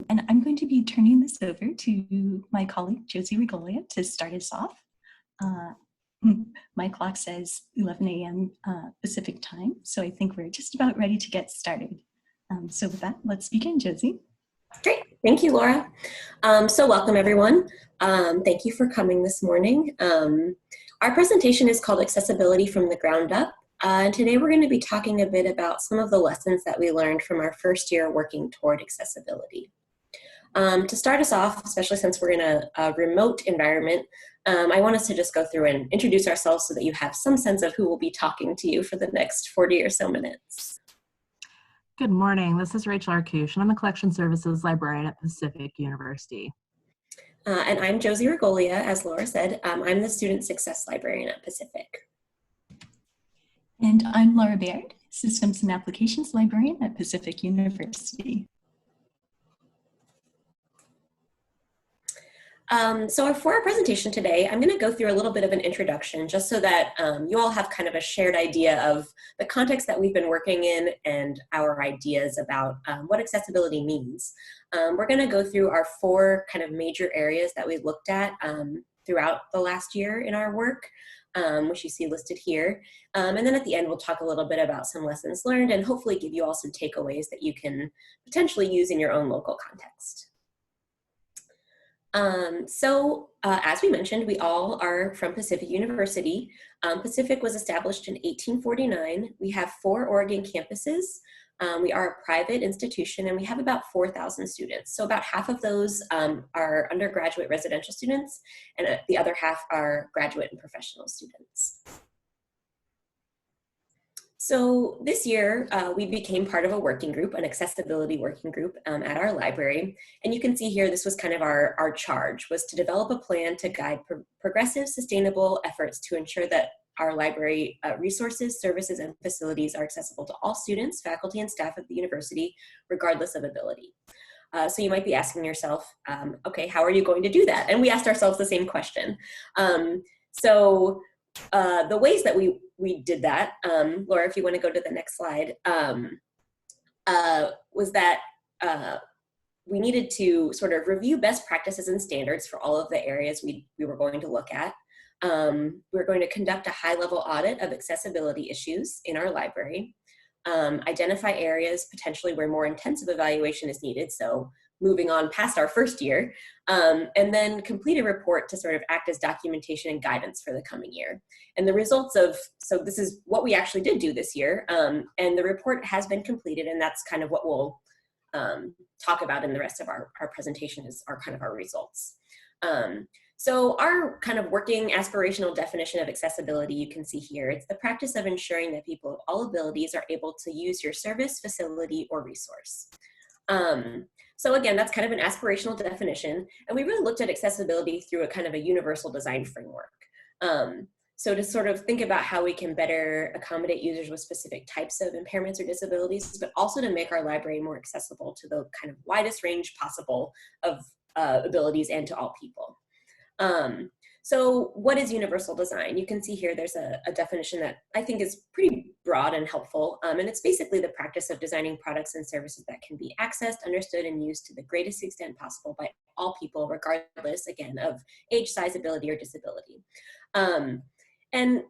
And I'm going to be turning this over to my colleague, Josie Regolia, to start us off. My clock says 11 a.m. Pacific time, so I think we're just about ready to get started. So with that, let's begin, Josie. Great, thank you, Laura. So welcome, everyone. Thank you for coming this morning. Our presentation is called Accessibility from the Ground Up. And today we're going to be talking a bit about some of the lessons that we learned from our first year working toward accessibility. To start us off, especially since we're in a remote environment, I want us to just go through and introduce ourselves so that you have some sense of who will be talking to you for the next 40 or so minutes. Good morning, this is Rachel Arcouche, and I'm a Collection Services Librarian at Pacific University. And I'm Josie Regolia, as Laura said. I'm the Student Success Librarian at Pacific. And I'm Laura Baird, Systems and Applications Librarian at Pacific University. So for our presentation today, I'm going to go through a little bit of an introduction just so that you all have kind of a shared idea of the context that we've been working in and our ideas about what accessibility means. We're going to go through our four kind of major areas that we looked at throughout the last year in our work, which you see listed here. And then at the end, we'll talk a little bit about some lessons learned and hopefully give you all some takeaways that you can potentially use in your own local context. As we mentioned, we all are from Pacific University. Pacific was established in 1849. We have 4 Oregon campuses. We are a private institution and we have about 4,000 students. So about half of those are undergraduate residential students and the other half are graduate and professional students. So this year, we became part of a working group, an accessibility working group at our library. And you can see here, this was kind of our charge, was to develop a plan to guide progressive, sustainable efforts to ensure that our library resources, services, and facilities are accessible to all students, faculty, and staff at the university, regardless of ability. So you might be asking yourself, okay, how are you going to do that? And we asked ourselves the same question. The ways that we did that, Laura, if you want to go to the next slide, was that we needed to sort of review best practices and standards for all of the areas we were going to look at. We were going to conduct a high-level audit of accessibility issues in our library, identify areas potentially where more intensive evaluation is needed, so moving on past our first year, and then complete a report to sort of act as documentation and guidance for the coming year. And the results of, so this is what we actually did do this year, and the report has been completed, and that's kind of what we'll talk about in the rest of our presentation is kind of our results. So our kind of working aspirational definition of accessibility you can see here. It's the practice of ensuring that people of all abilities are able to use your service, facility, or resource. So again, that's kind of an aspirational definition, and we really looked at accessibility through a kind of a universal design framework. So to sort of think about how we can better accommodate users with specific types of impairments or disabilities, but also to make our library more accessible to the kind of widest range possible of abilities and to all people. So what is universal design? You can see here there's a definition that I think is pretty broad and helpful, and it's basically the practice of designing products and services that can be accessed, understood, and used to the greatest extent possible by all people, regardless, again, of age, size, ability, or disability. And,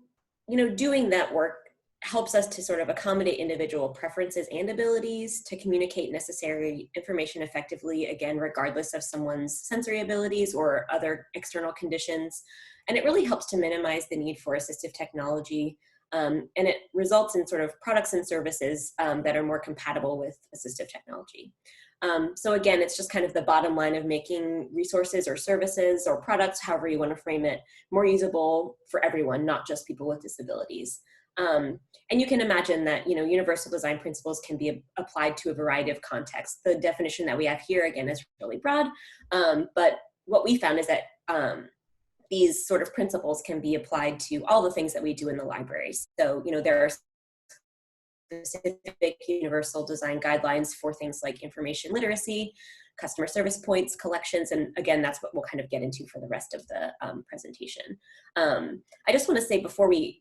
you know, doing that work helps us to sort of accommodate individual preferences and abilities, to communicate necessary information effectively, again, regardless of someone's sensory abilities or other external conditions. And it really helps to minimize the need for assistive technology. And it results in sort of products and services that are more compatible with assistive technology. So again, it's just kind of the bottom line of making resources or services or products, however you want to frame it, more usable for everyone, not just people with disabilities. And you can imagine that, you know, universal design principles can be applied to a variety of contexts. The definition that we have here, again, is really broad, but what we found is that these sort of principles can be applied to all the things that we do in the library. So, you know, there are specific universal design guidelines for things like information literacy, customer service points, collections, and again, that's what we'll kind of get into for the rest of the presentation. I just want to say before we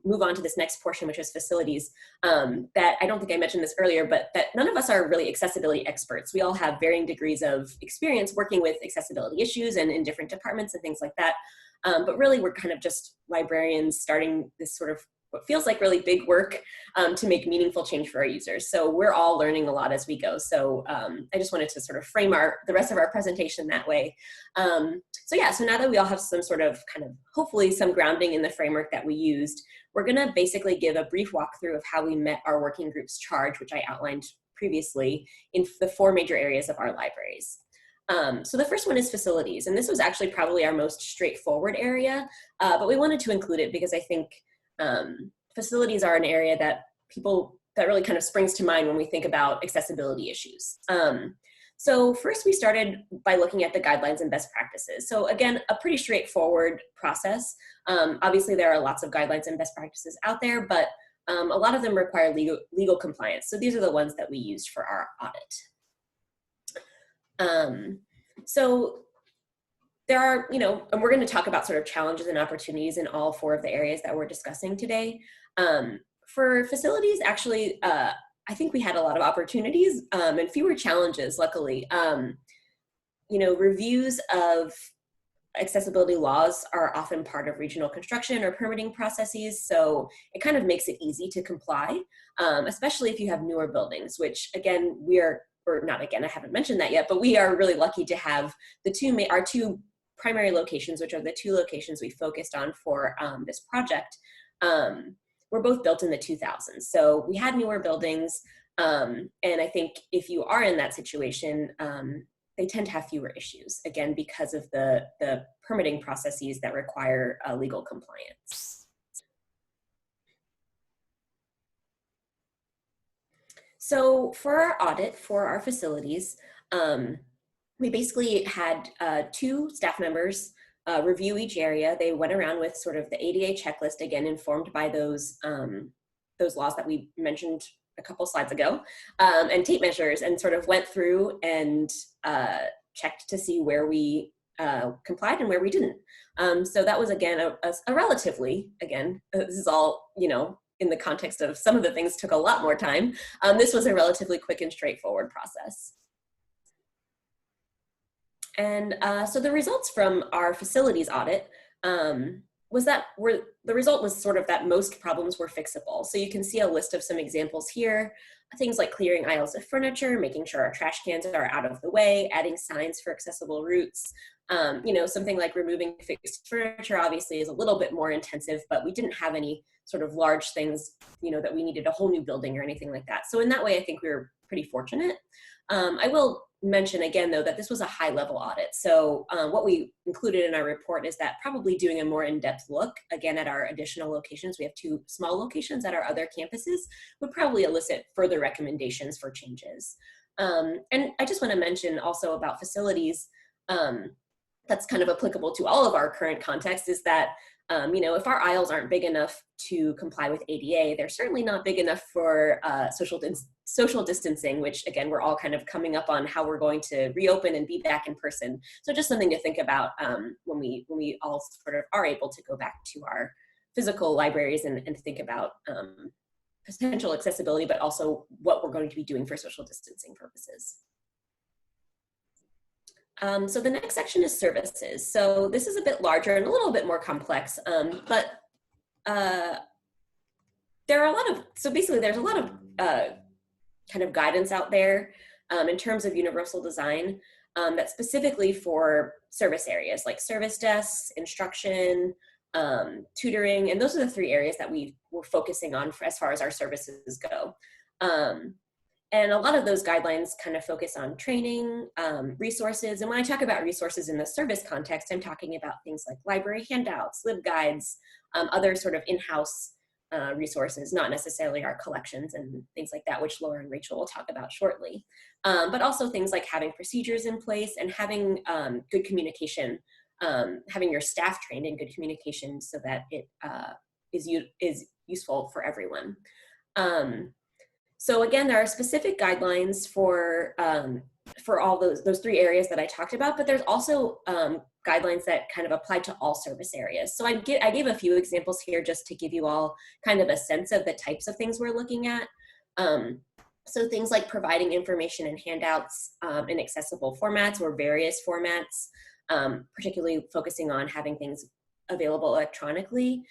move on to this next portion, which is facilities, that I don't think I mentioned this earlier, but that none of us are really accessibility experts. We all have varying degrees of experience working with accessibility issues and in different departments and things like that. But really, we're kind of just librarians starting this sort of what feels like really big work to make meaningful change for our users. So we're all learning a lot as we go. So I just wanted to sort of frame the rest of our presentation that way. So now that we all have some sort of kind of, hopefully some grounding in the framework that we used, we're gonna basically give a brief walkthrough of how we met our working group's charge, which I outlined previously, in the 4 major areas of our libraries. So the first one is facilities, and this was actually probably our most straightforward area, but we wanted to include it because I think facilities are an area that really kind of springs to mind when we think about accessibility issues. So first we started by looking at the guidelines and best practices. So again, a pretty straightforward process. Obviously there are lots of guidelines and best practices out there, but a lot of them require legal compliance. So these are the ones that we used for our audit. So there are, and we're going to talk about sort of challenges and opportunities in all 4 of the areas that we're discussing today. For facilities, actually, I think we had a lot of opportunities and fewer challenges, luckily. Reviews of accessibility laws are often part of regional construction or permitting processes, so it kind of makes it easy to comply, especially if you have newer buildings, which again, I haven't mentioned that yet, but we are really lucky to have our two primary locations, which are the 2 locations we focused on for this project, were both built in the 2000s. So we had newer buildings, and I think if you are in that situation, they tend to have fewer issues, again, because of the permitting processes that require legal compliance. So for our audit for our facilities, we basically had 2 staff members review each area. They went around with sort of the ADA checklist, again, informed by those laws that we mentioned a couple slides ago, and tape measures, and sort of went through and checked to see where we complied and where we didn't. So that was, again, a relatively, again, this is all, in the context of some of the things took a lot more time. This was a relatively quick and straightforward process. And so the results from our facilities audit the result was sort of that most problems were fixable. So you can see a list of some examples here, things like clearing aisles of furniture, making sure our trash cans are out of the way, adding signs for accessible routes. Something like removing fixed furniture obviously is a little bit more intensive, but we didn't have any sort of large things, that we needed a whole new building or anything like that. So in that way, I think we were pretty fortunate. I will mention again, though, that this was a high-level audit. So what we included in our report is that probably doing a more in-depth look, again, at our additional locations, we have 2 small locations at our other campuses, would probably elicit further recommendations for changes. And I just want to mention also about facilities, that's kind of applicable to all of our current context, is that if our aisles aren't big enough to comply with ADA, they're certainly not big enough for social distancing, which again, we're all kind of coming up on how we're going to reopen and be back in person. So just something to think about when we all sort of are able to go back to our physical libraries and think about potential accessibility, but also what we're going to be doing for social distancing purposes. So the next section is services. So this is a bit larger and a little bit more complex, but there's a lot of kind of guidance out there in terms of universal design that's specifically for service areas like service desks, instruction, tutoring, and those are the 3 areas that we were focusing on as far as our services go. And a lot of those guidelines kind of focus on training, resources. And when I talk about resources in the service context, I'm talking about things like library handouts, LibGuides, other sort of in-house resources, not necessarily our collections and things like that, which Laura and Rachel will talk about shortly. But also things like having procedures in place and having good communication, having your staff trained in good communication so that it is useful for everyone. So again, there are specific guidelines for for all those three areas that I talked about, but there's also guidelines that kind of apply to all service areas. So I gave a few examples here just to give you all kind of a sense of the types of things we're looking at. So things like providing information and handouts in accessible formats or various formats, particularly focusing on having things available electronically,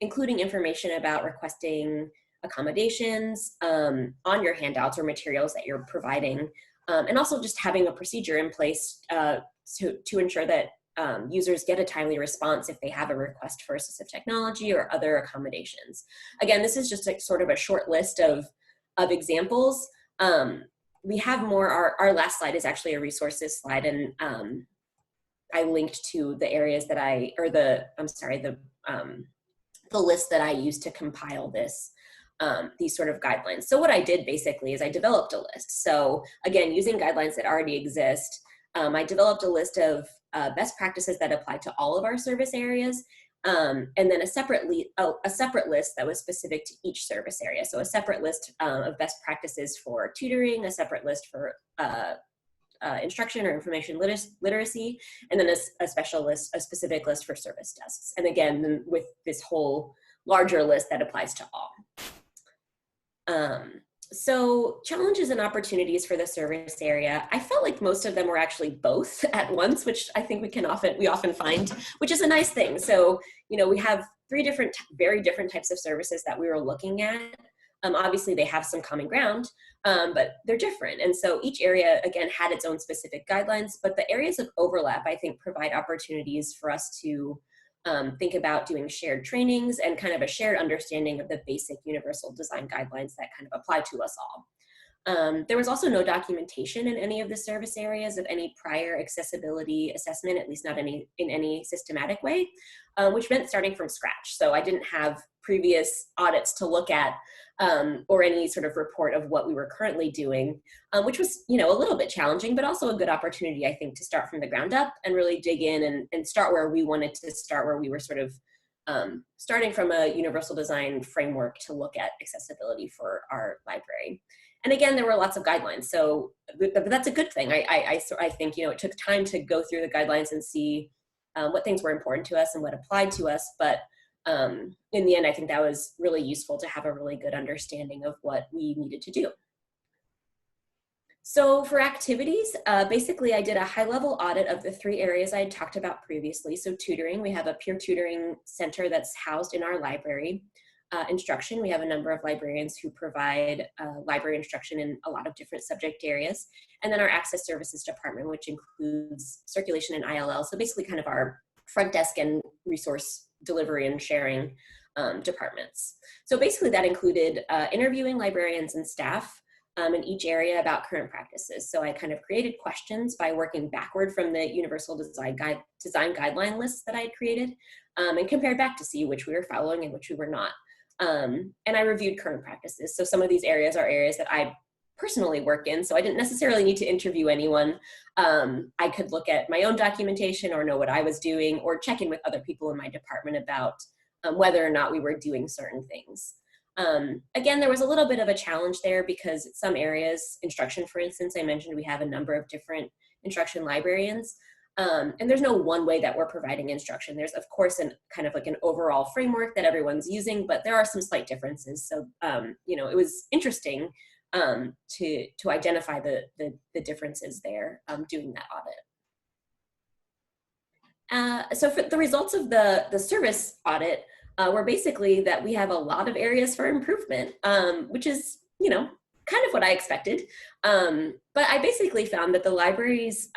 including information about requesting accommodations on your handouts or materials that you're providing, and also just having a procedure in place to ensure that users get a timely response if they have a request for assistive technology or other accommodations. Again, this is just sort of a short list of examples. We have more. Our last slide is actually a resources slide, and I linked to the areas that the list that I used to compile these sort of guidelines. So what I did basically is I developed a list. So again, using guidelines that already exist, I developed a list of best practices that apply to all of our service areas, and then a separate list that was specific to each service area. So a separate list of best practices for tutoring, a separate list for instruction or information literacy, and then a specific list for service desks. And again, with this whole larger list that applies to all. So challenges and opportunities for the service area, I felt like most of them were actually both at once, which I think we often find, which is a nice thing. So, we have three very different types of services that we were looking at. Obviously they have some common ground, but they're different. And so each area, again, had its own specific guidelines, but the areas of overlap, I think, provide opportunities for us to think about doing shared trainings and kind of a shared understanding of the basic universal design guidelines that kind of apply to us all. There was also no documentation in any of the service areas of any prior accessibility assessment, at least not in any systematic way, which meant starting from scratch. So I didn't have previous audits to look at or any sort of report of what we were currently doing, which was, a little bit challenging, but also a good opportunity, I think, to start from the ground up and really dig in and start where we wanted to start, where we were sort of starting from a universal design framework to look at accessibility for our library. And again, there were lots of guidelines, so that's a good thing. I think, it took time to go through the guidelines and see what things were important to us and what applied to us, but in the end, I think that was really useful to have a really good understanding of what we needed to do. So for activities, basically I did a high-level audit of the three areas I had talked about previously. So tutoring, we have a peer tutoring center that's housed in our library. Instruction, we have a number of librarians who provide library instruction in a lot of different subject areas. And then our access services department, which includes circulation and ILL. So basically kind of our front desk and resource delivery and sharing departments. So basically that included interviewing librarians and staff in each area about current practices. So I kind of created questions by working backward from the universal design guideline lists that I had created and compared back to see which we were following and which we were not. And I reviewed current practices. So some of these areas are areas that I personally work in, so I didn't necessarily need to interview anyone. I could look at my own documentation or know what I was doing or check in with other people in my department about whether or not we were doing certain things. Again, there was a little bit of a challenge there because some areas, instruction for instance, I mentioned we have a number of different instruction librarians. And there's no one way that we're providing instruction. There's of course kind of like an overall framework that everyone's using, but there are some slight differences. So, it was interesting to identify the differences there doing that audit. So for the results of the service audit were basically that we have a lot of areas for improvement, which is, kind of what I expected. But I basically found that the libraries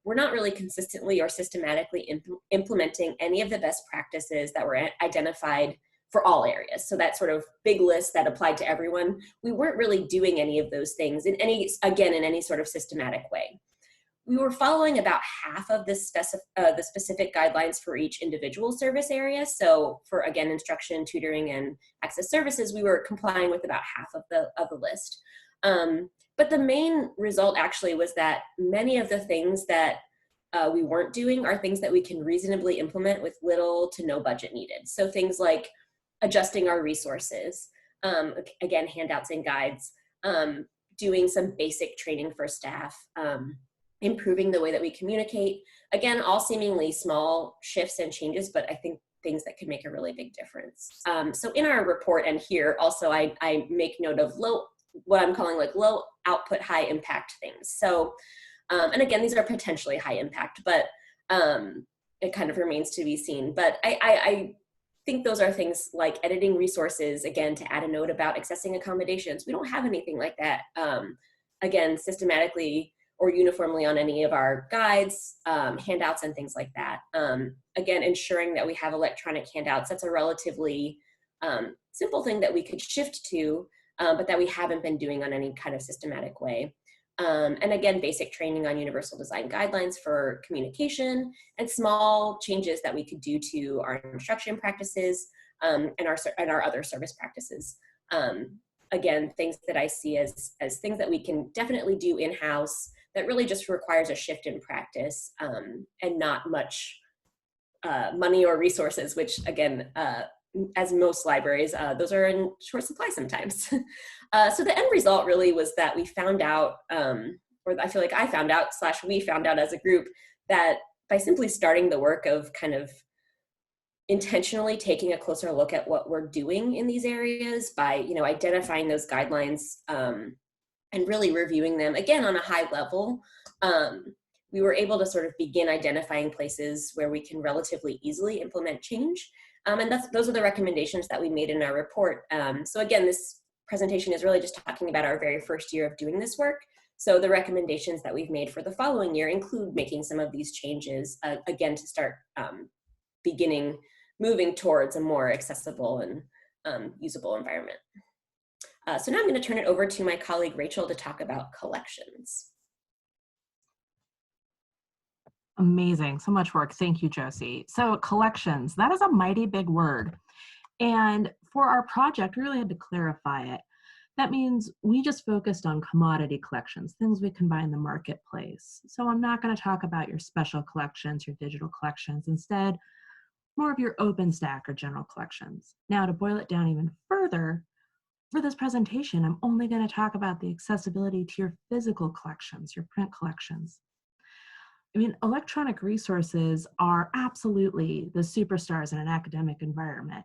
were not really consistently or systematically implementing any of the best practices that were identified for all areas. So that sort of big list that applied to everyone, we weren't really doing any of those things in any sort of systematic way. We were following about half of the specific guidelines for each individual service area. So for, again, instruction, tutoring, and access services, we were complying with about half of the list. But the main result actually was that many of the things that we weren't doing are things that we can reasonably implement with little to no budget needed. So things like adjusting our resources, again, handouts and guides, doing some basic training for staff, improving the way that we communicate. Again, all seemingly small shifts and changes, but I think things that could make a really big difference. So in our report and here also, I make note of what I'm calling like low output, high impact things. So, and again, these are potentially high impact, but it kind of remains to be seen. But I think those are things like editing resources, again, to add a note about accessing accommodations. We don't have anything like that, again, systematically or uniformly on any of our guides, handouts, and things like that. Again, ensuring that we have electronic handouts, that's a relatively simple thing that we could shift to, but that we haven't been doing on any kind of systematic way. And again, basic training on universal design guidelines for communication and small changes that we could do to our instruction practices and our other service practices. Again, things that I see as things that we can definitely do in-house that really just requires a shift in practice and not much money or resources, which again, as most libraries, those are in short supply sometimes. So the end result really was that we found out, or I feel like I found out / we found out as a group, that by simply starting the work of kind of intentionally taking a closer look at what we're doing in these areas, by identifying those guidelines and really reviewing them again on a high level, we were able to sort of begin identifying places where we can relatively easily implement change. And those are the recommendations that we made in our report. So again, this presentation is really just talking about our very first year of doing this work. So the recommendations that we've made for the following year include making some of these changes, again, to start moving towards a more accessible and usable environment. So now I'm going to turn it over to my colleague, Rachel, to talk about collections. Amazing, so much work. Thank you, Josie. So collections, that is a mighty big word. And for our project, we really had to clarify it. That means we just focused on commodity collections, things we can buy in the marketplace. So I'm not going to talk about your special collections, your digital collections. Instead, more of your OpenStack or general collections. Now, to boil it down even further, for this presentation, I'm only going to talk about the accessibility to your physical collections, your print collections. I mean, electronic resources are absolutely the superstars in an academic environment.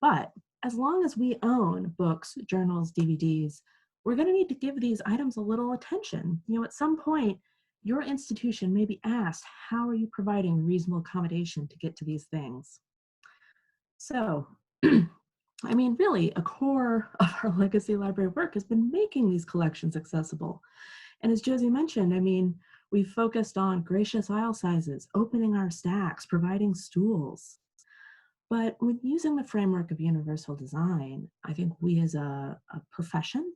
But as long as we own books, journals, DVDs, we're going to need to give these items a little attention. At some point, your institution may be asked, how are you providing reasonable accommodation to get to these things? So, I mean, really, a core of our legacy library work has been making these collections accessible. And as Josie mentioned, I mean, we focused on gracious aisle sizes, opening our stacks, providing stools. But when using the framework of universal design, I think we as a profession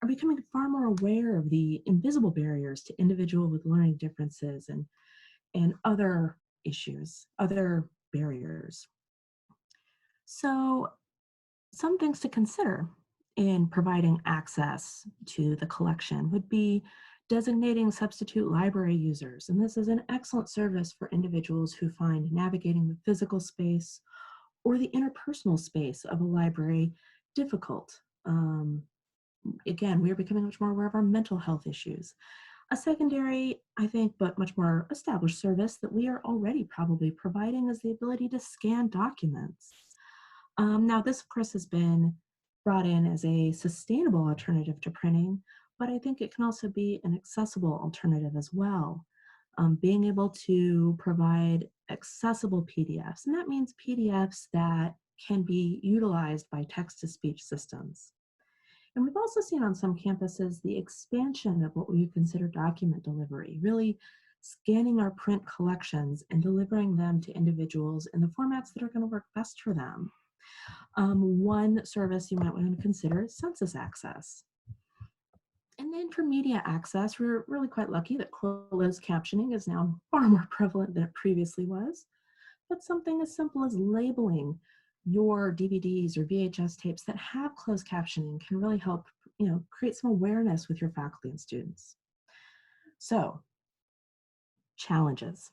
are becoming far more aware of the invisible barriers to individual with learning differences and other issues, other barriers. So some things to consider in providing access to the collection would be designating substitute library users. And this is an excellent service for individuals who find navigating the physical space or the interpersonal space of a library difficult. Again, we are becoming much more aware of our mental health issues. A secondary, I think, but much more established service that we are already probably providing is the ability to scan documents. Now, this, of course, has been brought in as a sustainable alternative to printing, but I think it can also be an accessible alternative as well. Being able to provide accessible PDFs, and that means PDFs that can be utilized by text-to-speech systems. And we've also seen on some campuses the expansion of what we would consider document delivery, really scanning our print collections and delivering them to individuals in the formats that are going to work best for them. One service you might want to consider is census access. And then for media access, we're really quite lucky that closed captioning is now far more prevalent than it previously was. But something as simple as labeling your DVDs or VHS tapes that have closed captioning can really help, create some awareness with your faculty and students. So, challenges.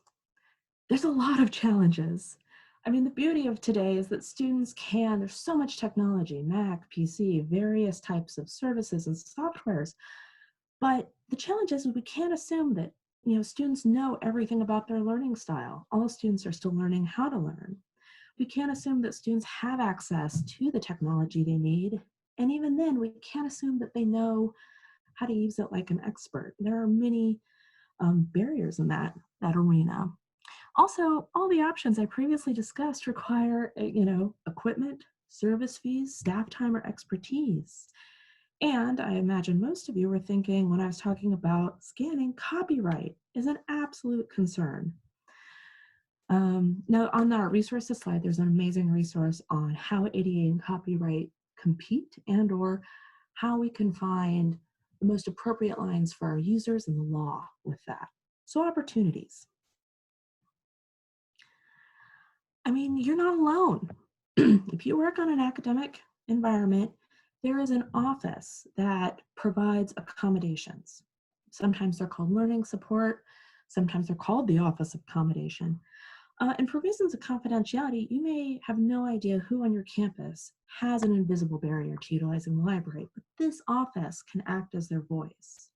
There's a lot of challenges. I mean, the beauty of today is that students there's so much technology, Mac, PC, various types of services and softwares. But the challenge is we can't assume that students know everything about their learning style. All students are still learning how to learn. We can't assume that students have access to the technology they need. And even then, we can't assume that they know how to use it like an expert. There are many barriers in that arena. Also, all the options I previously discussed require, equipment, service fees, staff time, or expertise. And I imagine most of you were thinking when I was talking about scanning, copyright is an absolute concern. Now, on our resources slide, there's an amazing resource on how ADA and copyright compete and/or how we can find the most appropriate lines for our users and the law with that. So opportunities. I mean, you're not alone. If you work on an academic environment, there is an office that provides accommodations. Sometimes they're called learning support. Sometimes they're called the Office of Accommodation. And for reasons of confidentiality, you may have no idea who on your campus has an invisible barrier to utilizing the library, but this office can act as their voice.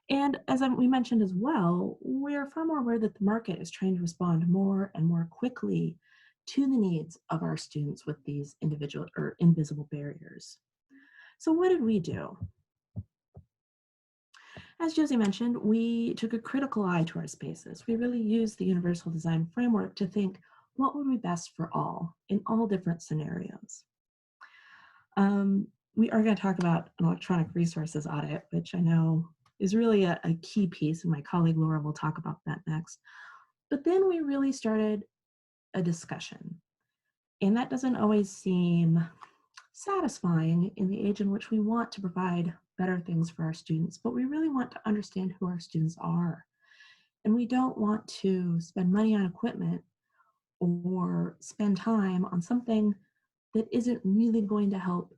And as we mentioned as well, we're far more aware that the market is trying to respond more and more quickly to the needs of our students with these individual or invisible barriers. So what did we do? As Josie mentioned, we took a critical eye to our spaces. We really used the universal design framework to think what would be best for all in all different scenarios. We are going to talk about an electronic resources audit, which I know is really a key piece, and my colleague Laura will talk about that next. But then we really started a discussion, and that doesn't always seem satisfying in the age in which we want to provide better things for our students, but we really want to understand who our students are. And we don't want to spend money on equipment or spend time on something that isn't really going to help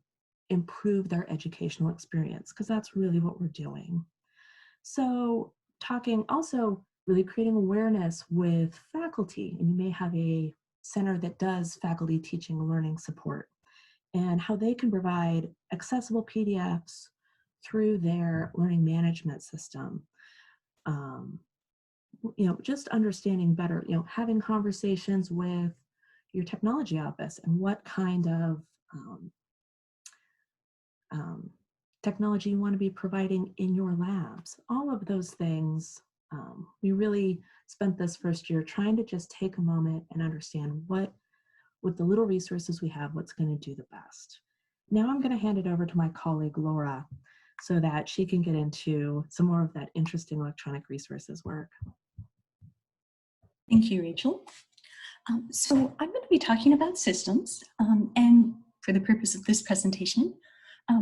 improve their educational experience, because that's really what we're doing. So talking also really creating awareness with faculty, and you may have a center that does faculty teaching and learning support, and how they can provide accessible PDFs through their learning management system. Just understanding better, having conversations with your technology office and what kind of technology you want to be providing in your labs. All of those things, we really spent this first year trying to just take a moment and understand what, with the little resources we have, what's going to do the best. Now I'm going to hand it over to my colleague Laura so that she can get into some more of that interesting electronic resources work. Thank you, Rachel. So I'm going to be talking about systems, and for the purpose of this presentation,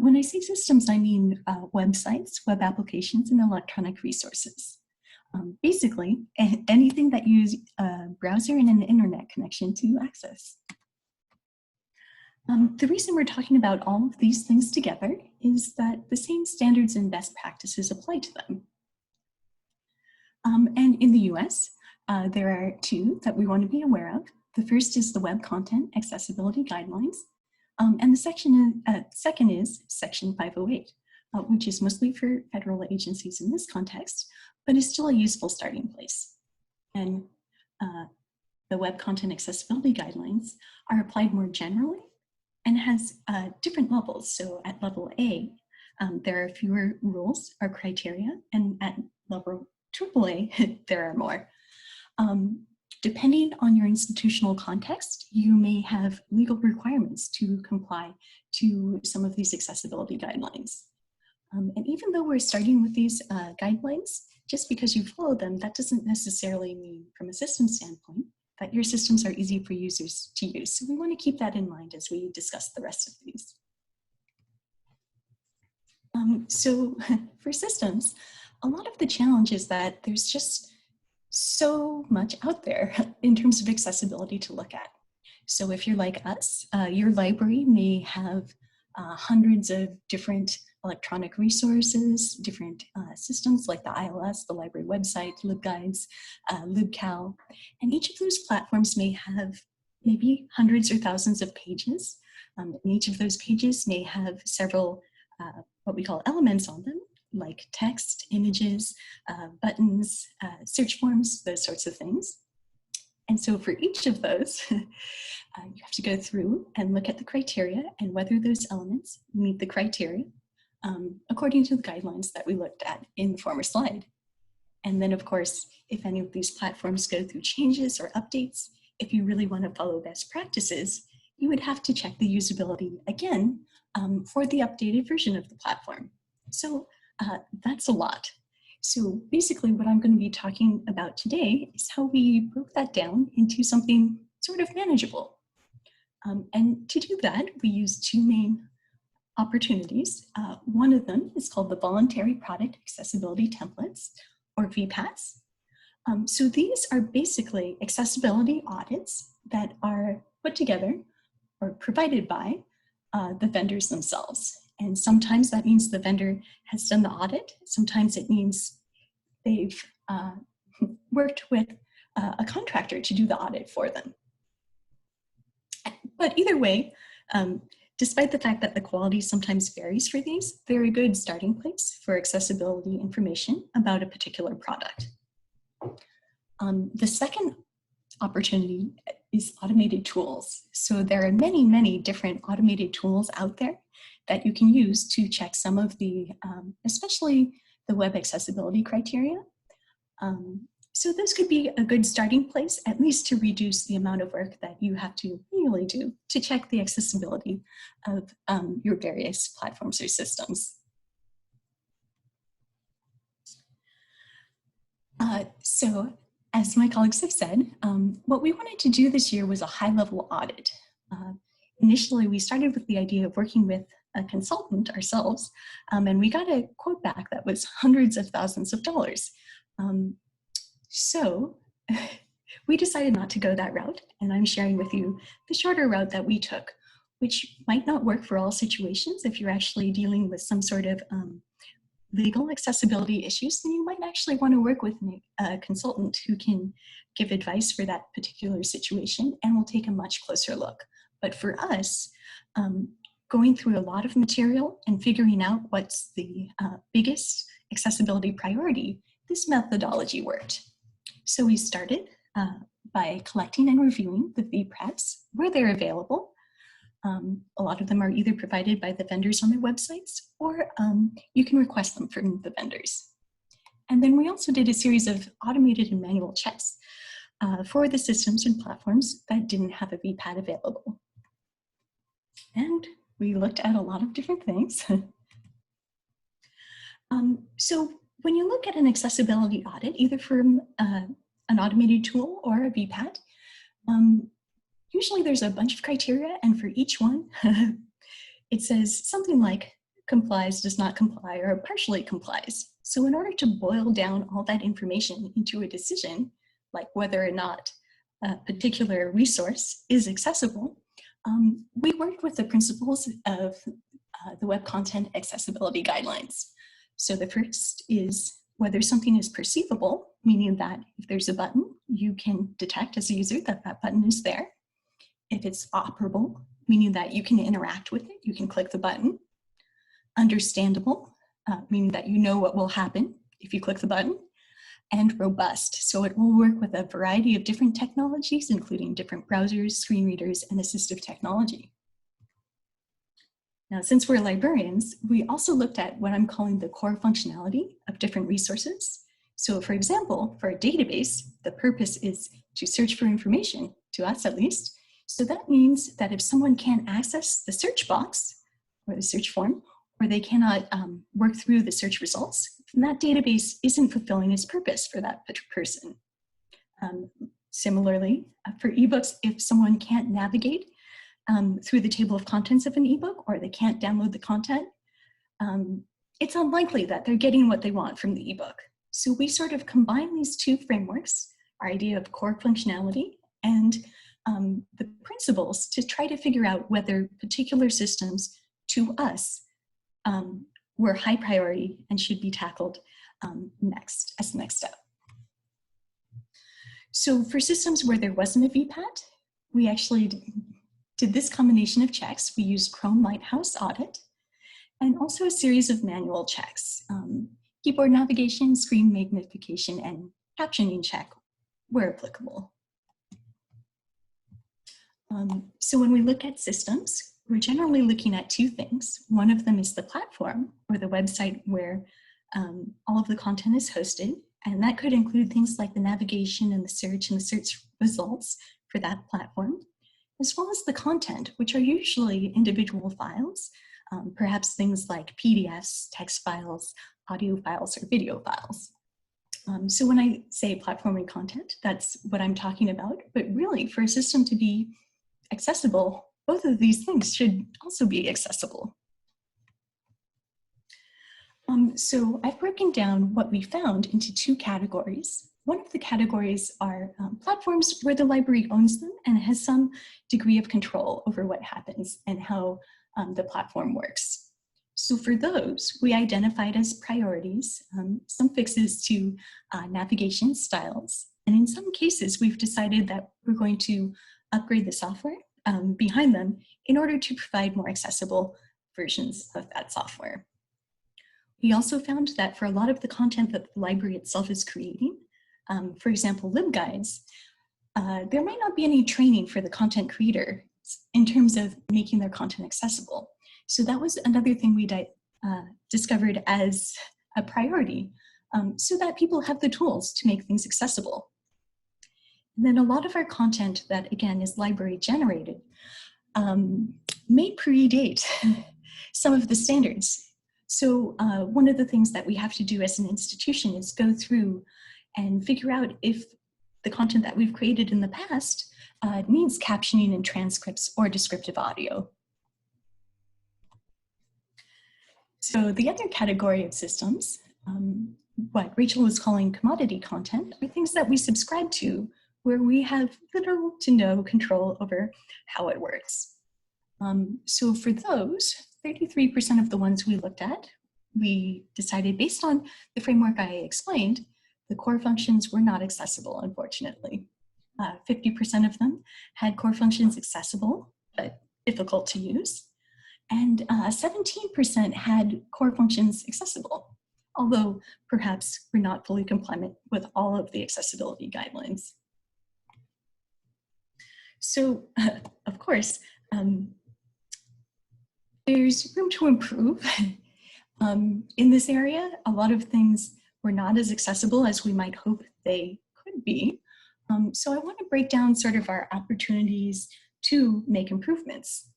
when I say systems, I mean websites, web applications, and electronic resources. Basically, anything that use a browser and an internet connection to access. The reason we're talking about all of these things together is that the same standards and best practices apply to them. And in the US, there are two that we want to be aware of. The first is the Web Content Accessibility Guidelines, and the second is Section 508, which is mostly for federal agencies in this context, but is still a useful starting place. And the Web Content Accessibility Guidelines are applied more generally and has different levels. So at level A, there are fewer rules or criteria, and at level AAA, there are more. Depending on your institutional context, you may have legal requirements to comply to some of these accessibility guidelines. And even though we're starting with these guidelines, just because you follow them, that doesn't necessarily mean, from a system standpoint, that your systems are easy for users to use. So we want to keep that in mind as we discuss the rest of these. So for systems, a lot of the challenge is that there's just so much out there in terms of accessibility to look at. So if you're like us, your library may have hundreds of different electronic resources, different systems like the ILS, the library website, LibGuides, LibCal, and each of those platforms may have maybe hundreds or thousands of pages. And each of those pages may have several what we call elements on them, like text, images, buttons, search forms, those sorts of things. And so for each of those, you have to go through and look at the criteria and whether those elements meet the criteria according to the guidelines that we looked at in the former slide. And then, of course, if any of these platforms go through changes or updates, if you really want to follow best practices, you would have to check the usability again for the updated version of the platform. So that's a lot. So basically what I'm going to be talking about today is how we broke that down into something sort of manageable. And to do that, we use two main opportunities. One of them is called the Voluntary Product Accessibility Templates, or VPATs. So these are basically accessibility audits that are put together or provided by the vendors themselves. And sometimes that means the vendor has done the audit. Sometimes it means they've worked with a contractor to do the audit for them. But either way, despite the fact that the quality sometimes varies for these, they're a good starting place for accessibility information about a particular product. The second opportunity is automated tools. So there are many, many different automated tools out there that you can use to check some of the, especially the web accessibility criteria. So this could be a good starting place, at least to reduce the amount of work that you have to manually do to check the accessibility of your various platforms or systems. So as my colleagues have said, what we wanted to do this year was a high-level audit. Initially, we started with the idea of working with a consultant ourselves, and we got a quote back that was hundreds of thousands of dollars. So we decided not to go that route, and I'm sharing with you the shorter route that we took, which might not work for all situations. If you're actually dealing with some sort of legal accessibility issues, then you might actually want to work with a consultant who can give advice for that particular situation and will take a much closer look. But for us, going through a lot of material and figuring out what's the biggest accessibility priority, this methodology worked. So we started by collecting and reviewing the VPATs where they're available. A lot of them are either provided by the vendors on their websites, or you can request them from the vendors. And then we also did a series of automated and manual checks for the systems and platforms that didn't have a VPAT available. And we looked at a lot of different things. So when you look at an accessibility audit, either from an automated tool or a VPAT, usually there's a bunch of criteria, and for each one, it says something like complies, does not comply, or partially complies. So in order to boil down all that information into a decision, like whether or not a particular resource is accessible, we worked with the principles of the Web Content Accessibility Guidelines. So the first is whether something is perceivable, meaning that if there's a button, you can detect as a user that that button is there. If it's operable, meaning that you can interact with it, you can click the button. Understandable, meaning that you know what will happen if you click the button. And robust, so it will work with a variety of different technologies, including different browsers, screen readers, and assistive technology. Now, since we're librarians, we also looked at what I'm calling the core functionality of different resources. So for example, for a database, the purpose is to search for information, to us at least. So that means that if someone can't access the search box or the search form, or they cannot work through the search results, then that database isn't fulfilling its purpose for that person. Similarly, for ebooks, if someone can't navigate through the table of contents of an ebook, or they can't download the content, it's unlikely that they're getting what they want from the ebook. So we sort of combine these two frameworks, our idea of core functionality and the principles, to try to figure out whether particular systems to us were high priority and should be tackled next as the next step. So for systems where there wasn't a VPAT, we actually did this combination of checks. We used Chrome Lighthouse Audit, and also a series of manual checks. Keyboard navigation, screen magnification, and captioning check where applicable. So when we look at systems, we're generally looking at two things. One of them is the platform or the website where all of the content is hosted. And that could include things like the navigation and the search results for that platform, as well as the content, which are usually individual files, perhaps things like PDFs, text files, audio files, or video files. So when I say platform and content, that's what I'm talking about. But really, for a system to be accessible, both of these things should also be accessible. So I've broken down what we found into two categories. One of the categories are platforms where the library owns them and has some degree of control over what happens and how the platform works. So for those, we identified as priorities some fixes to navigation styles. And in some cases, we've decided that we're going to upgrade the software behind them in order to provide more accessible versions of that software. We also found that for a lot of the content that the library itself is creating, for example, LibGuides, there might not be any training for the content creator in terms of making their content accessible. So that was another thing we discovered as a priority, so that people have the tools to make things accessible. And then a lot of our content that, again, is library generated may predate some of the standards. So one of the things that we have to do as an institution is go through and figure out if the content that we've created in the past needs captioning and transcripts or descriptive audio. So the other category of systems, what Rachel was calling commodity content, are things that we subscribe to where we have little to no control over how it works. So for those, 33% of the ones we looked at, we decided based on the framework I explained, the core functions were not accessible, unfortunately. 50% of them had core functions accessible, but difficult to use. And 17% had core functions accessible, although perhaps were not fully compliant with all of the accessibility guidelines. So, of course, there's room to improve in this area. A lot of things were not as accessible as we might hope they could be. So I want to break down sort of our opportunities to make improvements.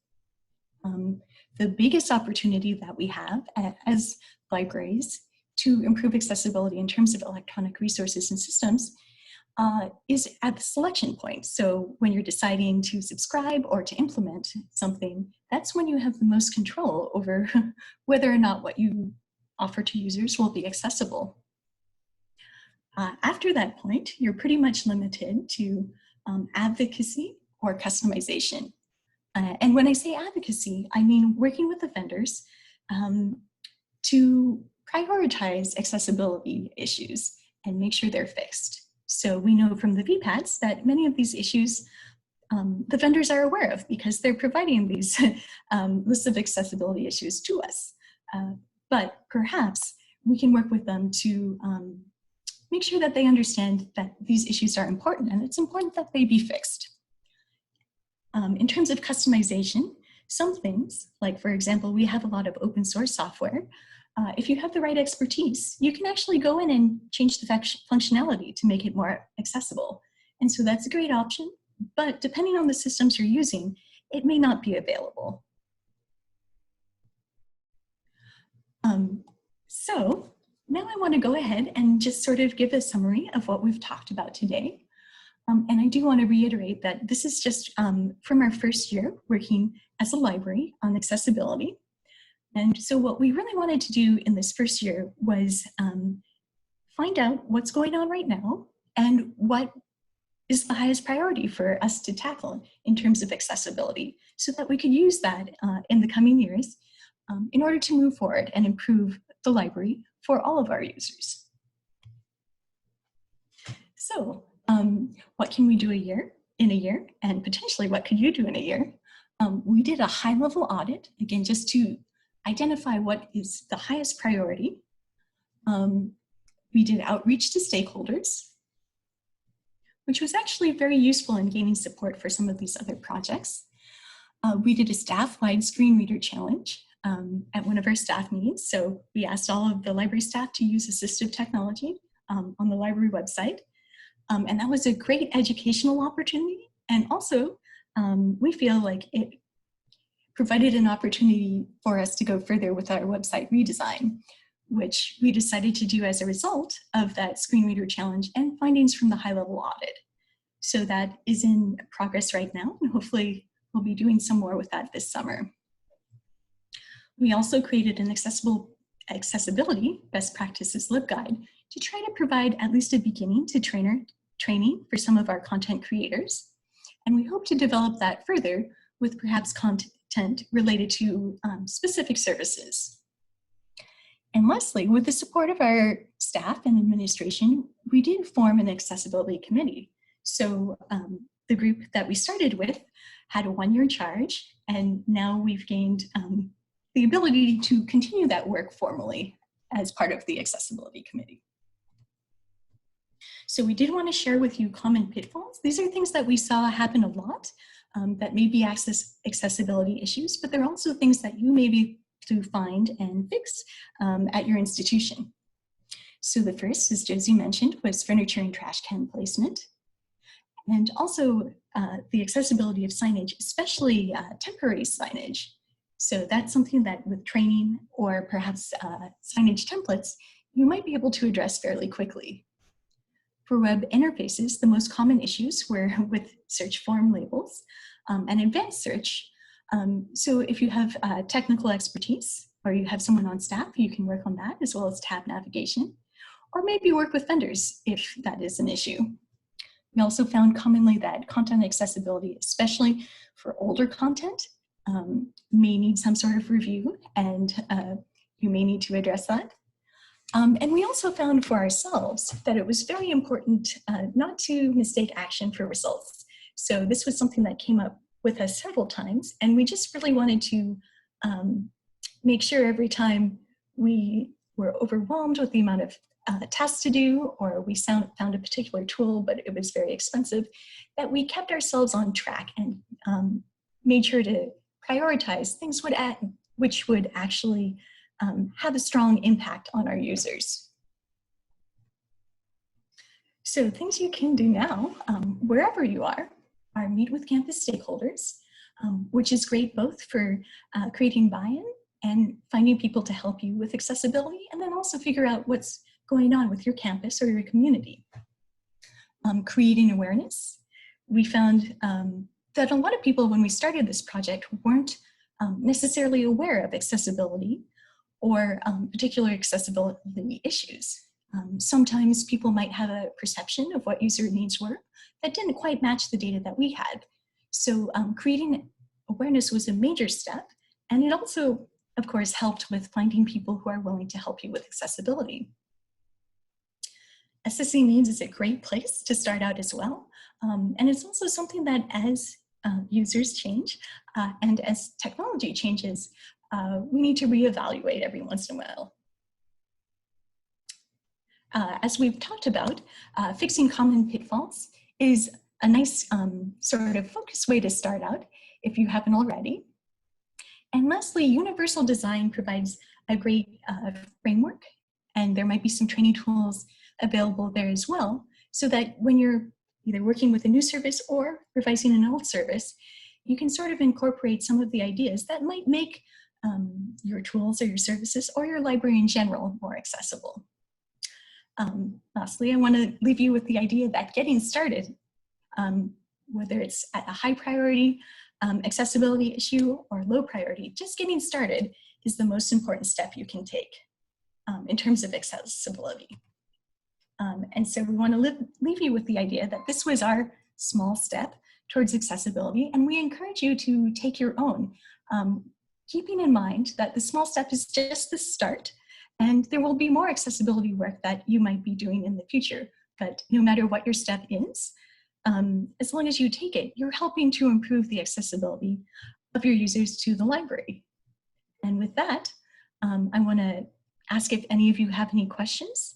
The biggest opportunity that we have as libraries to improve accessibility in terms of electronic resources and systems is at the selection point. So when you're deciding to subscribe or to implement something, that's when you have the most control over whether or not what you offer to users will be accessible. After that point, you're pretty much limited to advocacy or customization. And when I say advocacy, I mean working with the vendors to prioritize accessibility issues and make sure they're fixed. So we know from the VPATs that many of these issues the vendors are aware of because they're providing these lists of accessibility issues to us. But perhaps we can work with them to make sure that they understand that these issues are important and it's important that they be fixed. In terms of customization, some things, like for example, we have a lot of open source software. If you have the right expertise, you can actually go in and change the functionality to make it more accessible. And so that's a great option, but depending on the systems you're using, it may not be available. So now I want to go ahead and just sort of give a summary of what we've talked about today. And I do want to reiterate that this is just from our first year working as a library on accessibility. And so what we really wanted to do in this first year was find out what's going on right now and what is the highest priority for us to tackle in terms of accessibility so that we could use that in the coming years in order to move forward and improve the library for all of our users. So what can we do in a year, and potentially what could you do in a year? We did a high-level audit, again, just to identify what is the highest priority. We did outreach to stakeholders, which was actually very useful in gaining support for some of these other projects. We did a staff-wide screen reader challenge at one of our staff meetings. So we asked all of the library staff to use assistive technology on the library website. And that was a great educational opportunity. And also, we feel like it provided an opportunity for us to go further with our website redesign, which we decided to do as a result of that screen reader challenge and findings from the high-level audit. So that is in progress right now, and hopefully we'll be doing some more with that this summer. We also created an accessibility best practices LibGuide to try to provide at least a beginning to training for some of our content creators. And we hope to develop that further with perhaps content related to specific services. And lastly, with the support of our staff and administration, we did form an accessibility committee. So the group that we started with had a one-year charge, and now we've gained the ability to continue that work formally as part of the accessibility committee. So we did want to share with you common pitfalls. These are things that we saw happen a lot that may be accessibility issues, but they're also things that you may be to find and fix at your institution. So the first, as Josie mentioned, was furniture and trash can placement. And also the accessibility of signage, especially temporary signage. So that's something that with training or perhaps signage templates, you might be able to address fairly quickly. For web interfaces, the most common issues were with search form labels and advanced search. So if you have technical expertise or you have someone on staff, you can work on that as well as tab navigation, or maybe work with vendors if that is an issue. We also found commonly that content accessibility, especially for older content, may need some sort of review, and you may need to address that. And we also found for ourselves that it was very important not to mistake action for results. So this was something that came up with us several times, and we just really wanted to make sure every time we were overwhelmed with the amount of tasks to do, or we found a particular tool but it was very expensive, that we kept ourselves on track and made sure to prioritize things which would actually have a strong impact on our users. So things you can do now, wherever you are meet with campus stakeholders, which is great both for creating buy-in and finding people to help you with accessibility, and then also figure out what's going on with your campus or your community. Creating awareness. We found that a lot of people, when we started this project, weren't necessarily aware of accessibility or particular accessibility issues. Sometimes people might have a perception of what user needs were that didn't quite match the data that we had. So creating awareness was a major step, and it also, of course, helped with finding people who are willing to help you with accessibility. Assessing needs is a great place to start out as well. And it's also something that as users change and as technology changes, we need to reevaluate every once in a while. As we've talked about, fixing common pitfalls is a nice sort of focused way to start out if you haven't already. And lastly, universal design provides a great framework, and there might be some training tools available there as well, so that when you're either working with a new service or revising an old service, you can sort of incorporate some of the ideas that might make your tools or your services or your library in general more accessible. Lastly, I want to leave you with the idea that getting started, whether it's at a high priority accessibility issue or low priority, just getting started is the most important step you can take in terms of accessibility. And so we want to leave you with the idea that this was our small step towards accessibility, and we encourage you to take your own, keeping in mind that the small step is just the start, and there will be more accessibility work that you might be doing in the future. But no matter what your step is, as long as you take it, you're helping to improve the accessibility of your users to the library. And with that, I want to ask if any of you have any questions.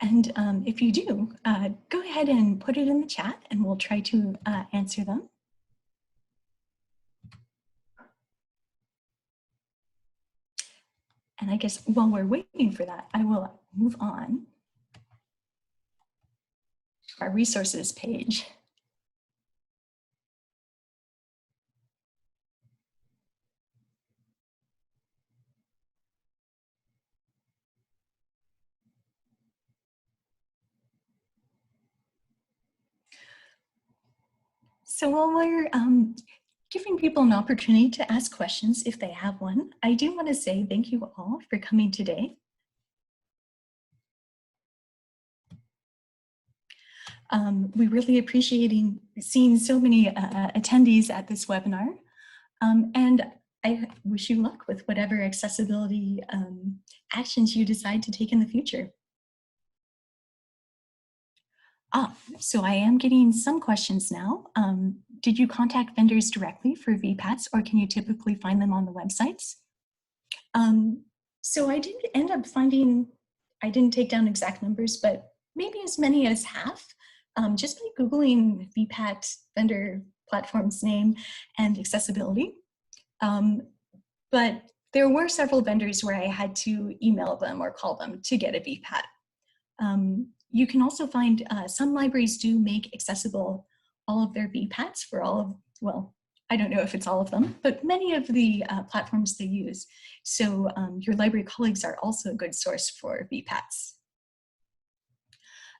And if you do, go ahead and put it in the chat and we'll try to answer them. And I guess while we're waiting for that, I will move on to our resources page. So while we're giving people an opportunity to ask questions if they have one, I do want to say thank you all for coming today. We really appreciate seeing so many attendees at this webinar. And I wish you luck with whatever accessibility actions you decide to take in the future. So I am getting some questions now. Did you contact vendors directly for VPATs, or can you typically find them on the websites? So I did end up finding, I didn't take down exact numbers, but maybe as many as half, just by Googling VPAT vendor platform's name and accessibility. But there were several vendors where I had to email them or call them to get a VPAT. You can also find some libraries do make accessible all of their VPATs for all of, well, I don't know if it's all of them, but many of the platforms they use. So your library colleagues are also a good source for VPATs.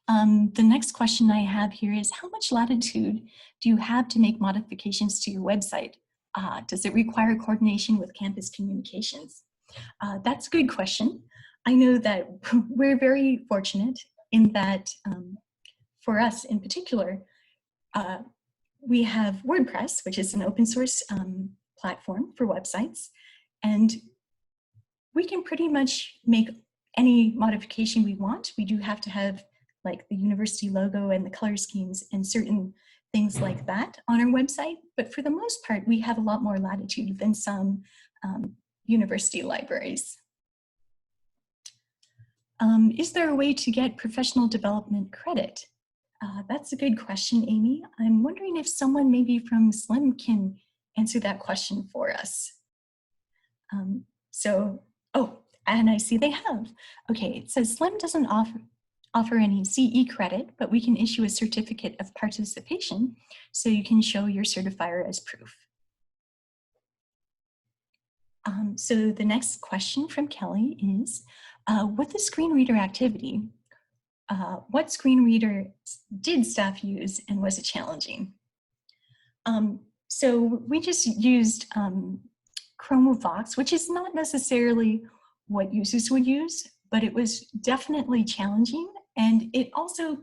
The next question I have here is, how much latitude do you have to make modifications to your website? Does it require coordination with campus communications? That's a good question. I know that we're very fortunate in that for us in particular, we have WordPress, which is an open source platform for websites, and we can pretty much make any modification we want. We do have to have like the university logo and the color schemes and certain things like that on our website, but for the most part, we have a lot more latitude than some university libraries. Is there a way to get professional development credit? That's a good question, Amy. I'm wondering if someone maybe from SLIM can answer that question for us. Oh, and I see they have. Okay, it says SLIM doesn't offer any CE credit, but we can issue a certificate of participation so you can show your certifier as proof. So the next question from Kelly is, with the screen reader activity, what screen reader did staff use and was it challenging? So we just used Chromovox, which is not necessarily what users would use, but it was definitely challenging. And it also,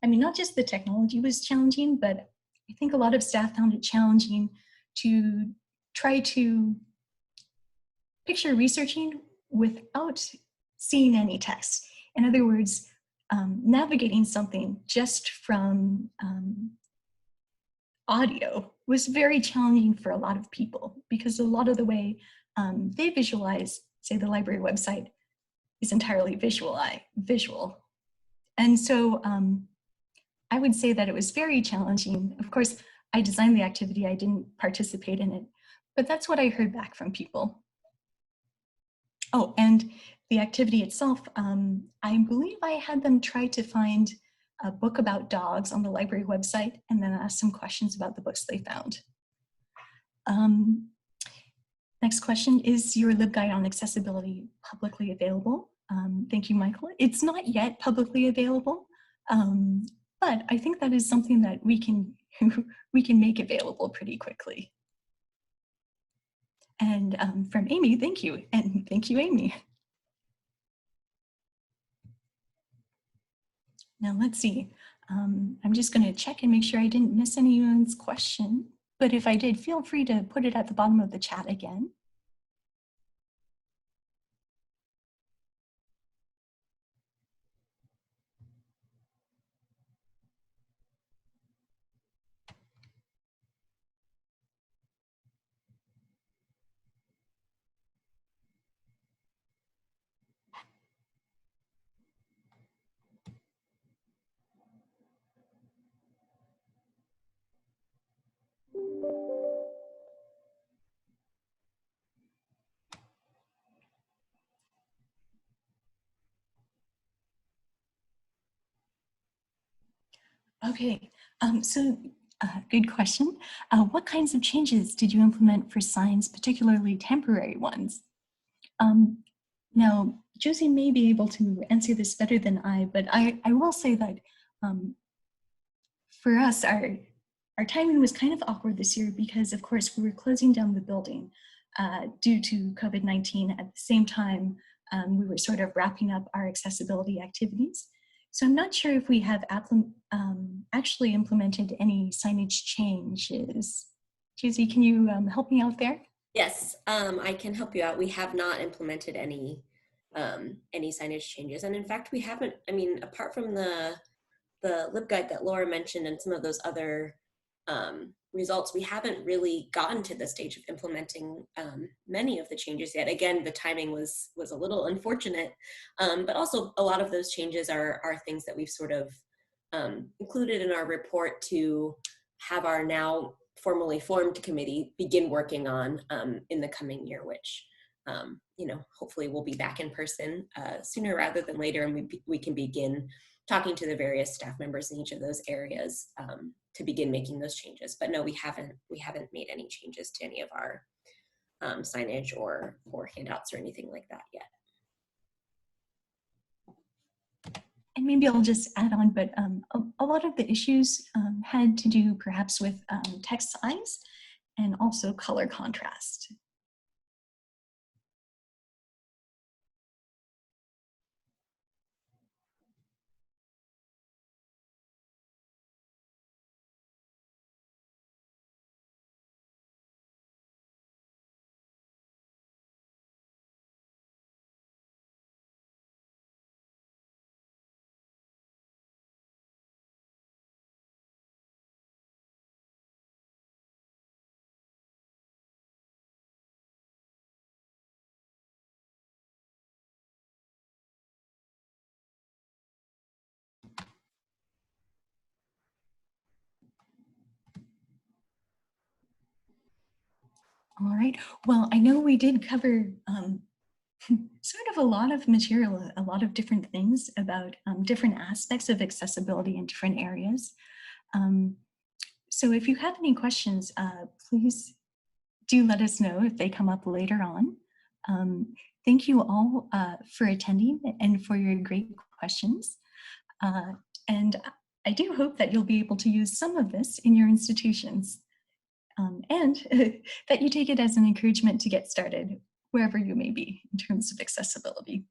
I mean, not just the technology was challenging, but I think a lot of staff found it challenging to try to picture researching without seeing any text. In other words, navigating something just from audio was very challenging for a lot of people because a lot of the way they visualize, say, the library website is entirely visual. And so I would say that it was very challenging. Of course, I designed the activity, I didn't participate in it, but that's what I heard back from people. Oh, and the activity itself, I believe I had them try to find a book about dogs on the library website and then ask some questions about the books they found. Next question, is your LibGuide on accessibility publicly available? Thank you, Michael. It's not yet publicly available, but I think that is something that we can make available pretty quickly. And from Amy, thank you. And thank you, Amy. Now let's see. I'm just going to check and make sure I didn't miss anyone's question. But if I did, feel free to put it at the bottom of the chat again. Okay, good question. What kinds of changes did you implement for signs, particularly temporary ones? Now, Josie may be able to answer this better than I, but I will say that um, for us, our timing was kind of awkward this year because, of course, we were closing down the building due to COVID-19. At the same time, we were sort of wrapping up our accessibility activities. So I'm not sure if we have actually implemented any signage changes. Josie, can you help me out there? Yes, I can help you out. We have not implemented any signage changes, and in fact, we haven't. I mean, apart from the LibGuide that Laura mentioned and some of those other results, we haven't really gotten to the stage of implementing many of the changes yet. Again, the timing was a little unfortunate, but also a lot of those changes are things that we've sort of included in our report to have our now formally formed committee begin working on in the coming year, which you know, hopefully we'll be back in person sooner rather than later, and we can begin talking to the various staff members in each of those areas to begin making those changes. But no, we haven't made any changes to any of our signage or handouts or anything like that yet. And maybe I'll just add on, but a lot of the issues had to do perhaps with text size and also color contrast. All right, well, I know we did cover sort of a lot of material, a lot of different things about different aspects of accessibility in different areas. So if you have any questions, please do let us know if they come up later on. Thank you all for attending and for your great questions. And I do hope that you'll be able to use some of this in your institutions and that you take it as an encouragement to get started wherever you may be in terms of accessibility.